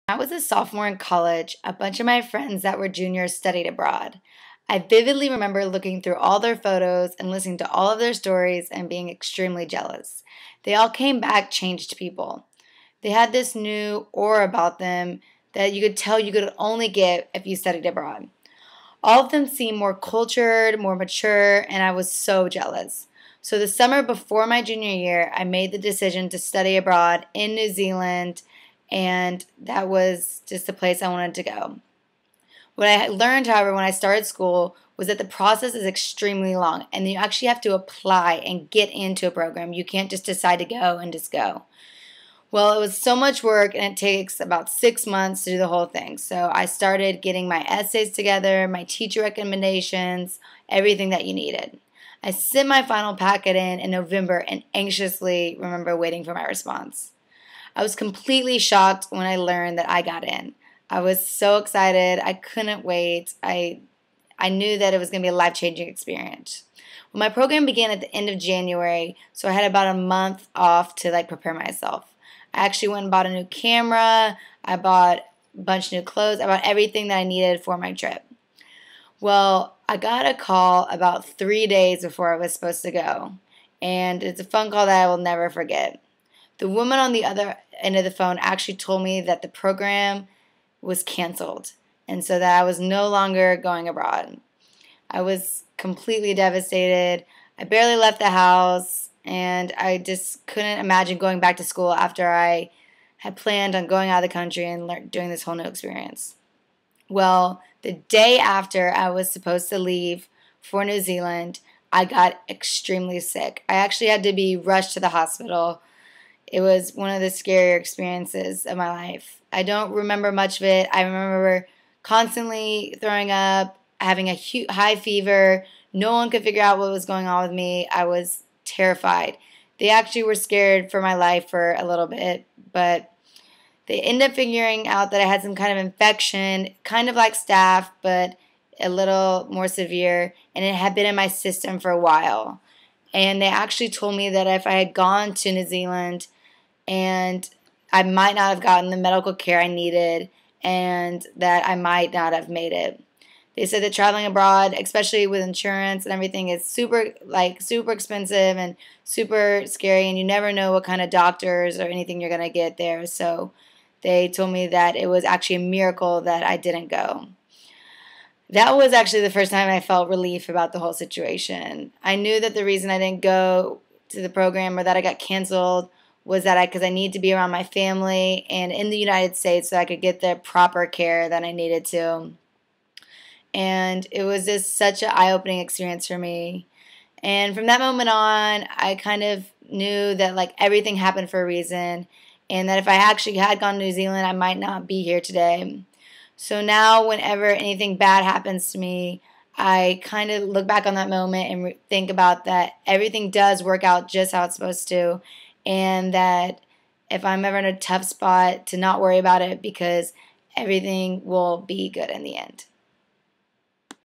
I was a sophomore in college. A bunch of my friends that were juniors studied abroad. I vividly remember looking through all their photos and listening to all of their stories and being extremely jealous. They all came back changed people. They had this new aura about them that you could tell you could only get if you studied abroad. All of them seemed more cultured, more mature, and I was so jealous. So the summer before my junior year, I made the decision to study abroad in New Zealand, and that was just the place I wanted to go. What I learned, however, when I started school was that the process is extremely long, and you actually have to apply and get into a program. You can't just decide to go and just go. Well, it was so much work, and it takes about 6 months to do the whole thing. So I started getting my essays together, my teacher recommendations, everything that you needed. I sent my final packet in November and anxiously remember waiting for my response. I was completely shocked when I learned that I got in. I was so excited. I couldn't wait. I knew that it was going to be a life-changing experience. Well, my program began at the end of January, so I had about a month off to prepare myself. I actually went and bought a new camera. I bought a bunch of new clothes. I bought everything that I needed for my trip. Well, I got a call about 3 days before I was supposed to go, and it's a phone call that I will never forget. The woman on the other end of the phone actually told me that the program was canceled, and so that I was no longer going abroad. I was completely devastated. I barely left the house, and I just couldn't imagine going back to school after I had planned on going out of the country and doing this whole new experience. Well, the day after I was supposed to leave for New Zealand, I got extremely sick. I actually had to be rushed to the hospital. It was one of the scarier experiences of my life. I don't remember much of it. I remember constantly throwing up, having a high fever. No one could figure out what was going on with me. I was terrified. They actually were scared for my life for a little bit, but they ended up figuring out that I had some kind of infection, kind of like staph, but a little more severe, and it had been in my system for a while. And they actually told me that if I had gone to New Zealand, and I might not have gotten the medical care I needed, and that I might not have made it. They said that traveling abroad, especially with insurance and everything, is super expensive and super scary, and you never know what kind of doctors or anything you're going to get there. So they told me that it was actually a miracle that I didn't go. That was actually the first time I felt relief about the whole situation. I knew that the reason I didn't go to the program or that I got canceled was that because I need to be around my family and in the United States so I could get the proper care that I needed to. And it was just such an eye-opening experience for me. And from that moment on, I kind of knew that everything happened for a reason, and that if I actually had gone to New Zealand, I might not be here today. So now whenever anything bad happens to me, I kind of look back on that moment and think about that everything does work out just how it's supposed to, and that if I'm ever in a tough spot, to not worry about it because everything will be good in the end.